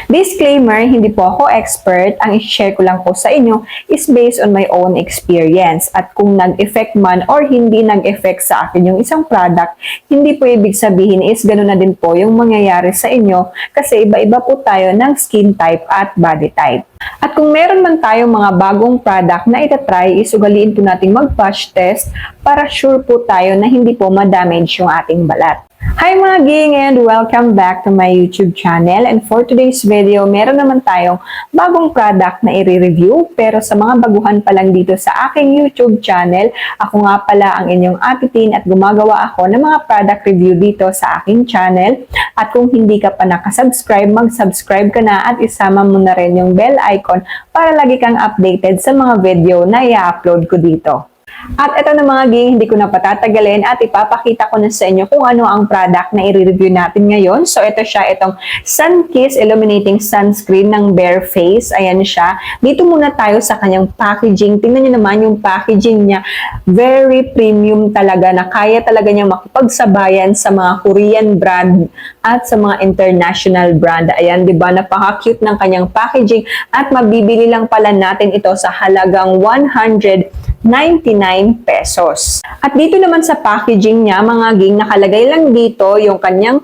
Disclaimer, hindi po ako expert. Ang i-share ko lang po sa inyo is based on my own experience. At kung nag-effect man or hindi nag-effect sa akin yung isang product, hindi po ibig sabihin is gano'n na din po yung mangyayari sa inyo kasi iba-iba po tayo ng skin type at body type. At kung meron man tayong mga bagong product na itatry, isugaliin po natin mag-patch test para sure po tayo na hindi po ma-damage yung ating balat. Hi mga ging and welcome back to my YouTube channel, and for today's video, meron naman tayong bagong product na i-review. Pero sa mga baguhan pa lang dito sa aking YouTube channel, ako nga pala ang inyong Ate Tin at gumagawa ako ng mga product review dito sa aking channel. At kung hindi ka pa nakasubscribe, mag-subscribe ka na at isama mo na rin yung bell icon para lagi kang updated sa mga video na i-upload ko dito. At ito na mga ging, hindi ko na patatagalin at ipapakita ko na sa inyo kung ano ang product na i-review natin ngayon. So ito siya, itong Sunkist Illuminating Sunscreen ng Bare Face. Ayan siya. Dito muna tayo sa kanyang packaging. Tingnan niyo naman yung packaging niya. Very premium talaga na kaya talaga niya makipagsabayan sa mga Korean brand at sa mga international brand. Ayan, di ba? Napaka-cute ng kanyang packaging at mabibili lang pala natin ito sa halagang 199 pesos. At dito naman sa packaging niya, mga ging, nakalagay lang dito yung kanyang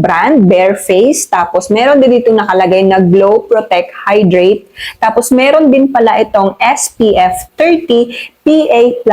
brand, Bare Face. Tapos meron din dito nakalagay na Glow, Protect, Hydrate. Tapos meron din pala itong SPF 30 PA+++,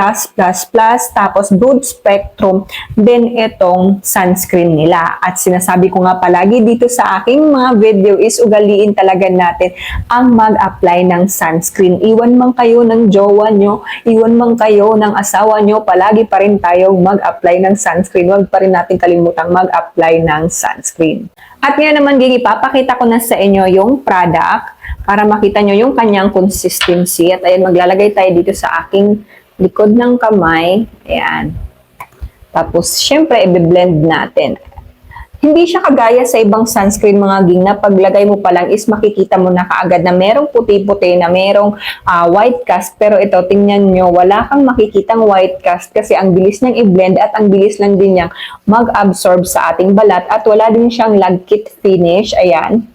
tapos broad spectrum din itong sunscreen nila. At sinasabi ko nga palagi dito sa aking mga video is ugaliin talaga natin ang mag-apply ng sunscreen. Iwan man kayo ng jowa nyo, iwan man kayo ng asawa nyo, palagi pa rin tayong mag-apply ng sunscreen. Huwag pa rin natin kalimutang mag-apply ng sunscreen. At ngayon naman, ging, ipapakita ko na sa inyo yung product para makita nyo yung kanyang consistency. At ayan, maglalagay tayo dito sa aking likod ng kamay. Ayan. Tapos, syempre, i-blend natin. Hindi siya kagaya sa ibang sunscreen, mga ging, na paglagay mo pa lang is makikita mo na kaagad na merong puti-puti, na merong white cast. Pero ito, tingnan nyo, wala kang makikitang white cast kasi ang bilis niyang i-blend at ang bilis lang din niyang mag-absorb sa ating balat at wala din siyang lagkit finish. Ayan.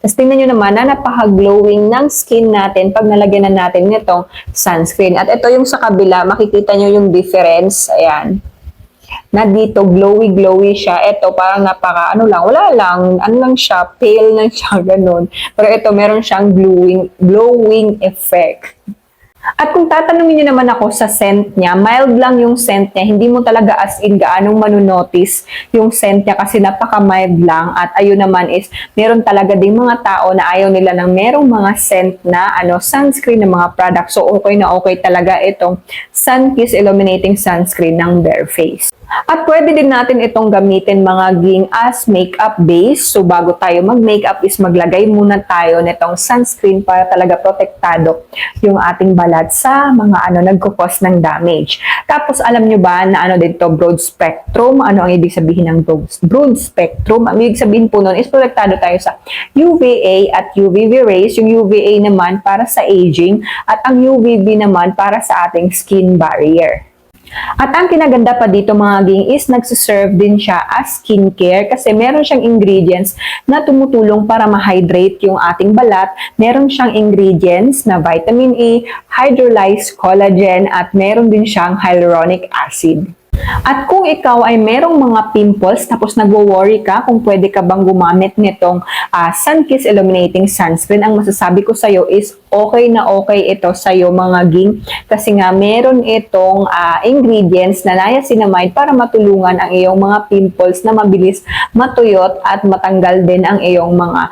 Tapos tingnan nyo naman na napaka-glowing ng skin natin pag nalagyan na natin nitong sunscreen. At ito yung sa kabila, makikita nyo yung difference. Ayan. Na dito, glowy-glowy siya. Ito, parang wala lang siya, pale lang siya, ganun. Pero ito, meron siyang glowing effect. At kung tatanungin niyo naman ako sa scent niya, mild lang yung scent niya. Hindi mo talaga as in gaanong manunotice yung scent niya kasi napaka-mild lang. At ayun naman is, meron talaga ding mga tao na ayaw nila ng merong mga scent na sunscreen ng mga product. So, okay na okay talaga itong Sunkist Illuminating Sunscreen ng Bare Face. At pwede din natin itong gamitin, mga ging, as makeup base. So, bago tayo mag-makeup is maglagay muna tayo nitong sunscreen para talaga protektado yung ating balat sa mga nagkukos ng damage. Tapos, alam nyo ba na dito, broad spectrum? Ano ang ibig sabihin ng broad spectrum? Ang ibig sabihin po nun is protektado tayo sa UVA at UVB rays. Yung UVA naman para sa aging at ang UVB naman para sa ating skin barrier. At ang kinaganda pa dito, mga ging, is nagsiserve din siya as skincare kasi meron siyang ingredients na tumutulong para ma-hydrate yung ating balat. Meron siyang ingredients na vitamin E, hydrolyzed collagen, at meron din siyang hyaluronic acid. At kung ikaw ay merong mga pimples tapos nagwo-worry ka kung pwede ka bang gumamit nitong Sunkist Illuminating Sunscreen, ang masasabi ko sa'yo is okay na okay ito sa'yo, mga ging, kasi nga meron itong ingredients na niacinamide para matulungan ang iyong mga pimples na mabilis matuyot at matanggal din ang iyong mga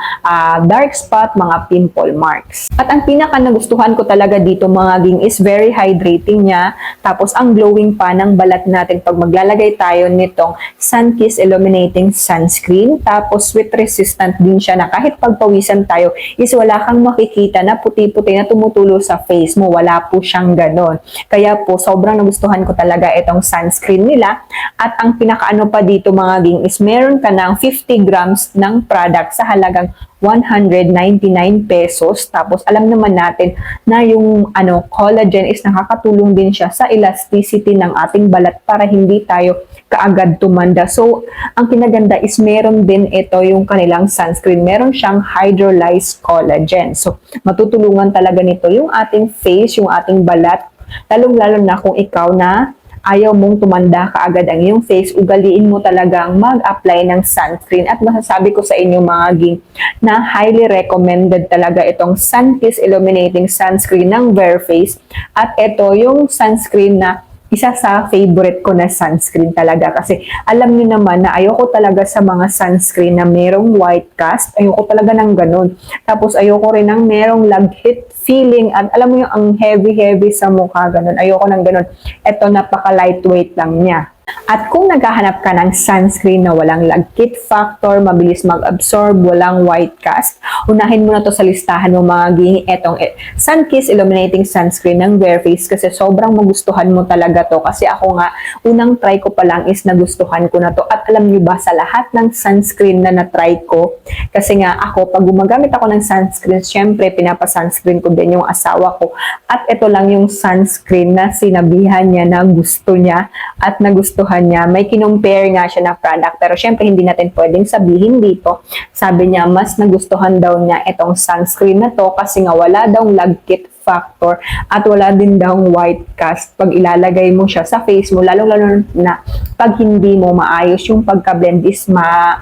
dark spot, mga pimple marks. At ang pinaka nagustuhan ko talaga dito, mga ging, is very hydrating niya, tapos ang glowing pa ng balat natin pag maglalagay tayo nitong Sunkist Illuminating Sunscreen. Tapos sweat resistant din siya na kahit pagpawisan tayo is wala kang makikita na puti-puti na tumutulo sa face mo. Wala po siyang ganon. Kaya po sobrang nagustuhan ko talaga itong sunscreen nila. At ang pinakaano pa dito, mga ging, is meron ka ng 50 grams ng product sa halagang 199 pesos. Tapos alam naman natin na yung collagen is nakakatulong din siya sa elasticity ng ating balat para hindi tayo kaagad tumanda. So, ang kinaganda is meron din ito yung kanilang sunscreen. Meron siyang hydrolyzed collagen. So, matutulungan talaga nito yung ating face, yung ating balat, lalong-lalo na kung ikaw na ayaw mong tumanda kaagad ang iyong face, ugaliin mo talagang mag-apply ng sunscreen. At masasabi ko sa inyo mga ging na highly recommended talaga itong Sunkist Illuminating Sunscreen ng Fairface. At ito yung sunscreen na isa sa favorite ko na sunscreen talaga kasi alam niyo naman na ayoko talaga sa mga sunscreen na merong white cast. Ayoko talaga ng ganun. Tapos ayoko rin ng merong laghit feeling at alam mo yung ang heavy sa mukha ganun. Ayoko ng ganun. Ito napaka-lightweight lang niya. At kung naghahanap ka ng sunscreen na walang lagkit factor, mabilis mag-absorb, walang white cast, unahin mo na to sa listahan mo mga ging etong Sunkist Illuminating Sunscreen ng Fairface kasi sobrang magustuhan mo talaga to. Kasi ako nga, unang try ko pa lang is nagustuhan ko na to. At alam niyo ba, sa lahat ng sunscreen na na-try ko, kasi nga ako, pag gumagamit ako ng sunscreen, syempre pinapasunscreen ko din yung asawa ko. At ito lang yung sunscreen na sinabihan niya na gusto niya at nagustuhan niya. May kinumpare nga siya na product pero syempre hindi natin pwedeng sabihin dito. Sabi niya mas nagustuhan daw niya itong sunscreen na to kasi nga wala daw lagkit factor at wala din daw white cast pag ilalagay mo siya sa face mo, lalo na pag hindi mo maayos yung pagka-blend is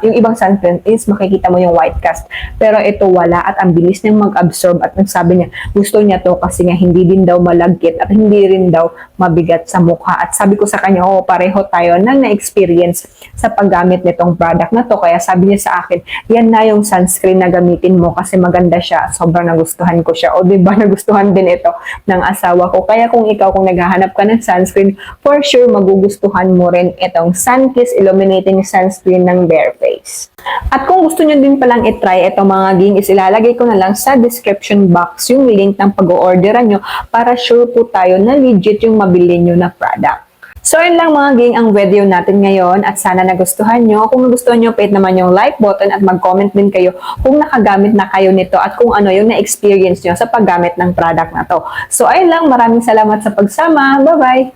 yung ibang sunscreen is makikita mo yung white cast pero ito wala at ang bilis niyang mag-absorb at sabi niya gusto niya to kasi nga hindi din daw malagkit at hindi rin daw mabigat sa mukha at sabi ko sa kanya pareho tayo na na-experience sa paggamit nitong product na to kaya sabi niya sa akin yan na yung sunscreen na gamitin mo kasi maganda siya, sobrang nagustuhan ko siya diba nagustuhan din ito ng asawa ko. Kaya kung ikaw kung naghahanap ka ng sunscreen, for sure magugustuhan mo rin itong Sunkist Illuminating Sunscreen ng Fairface. At kung gusto nyo din palang itry itong mga ging is ilalagay ko na lang sa description box yung link ng pag-orderan nyo para sure po tayo na legit yung mabili nyo na product. So, yun lang mga ging ang video natin ngayon at sana nagustuhan nyo. Kung nagustuhan nyo, hit naman yung like button at mag-comment din kayo kung nakagamit na kayo nito at kung ano yung na-experience nyo sa paggamit ng product na to. So, ayun lang. Maraming salamat sa pagsama. Bye-bye!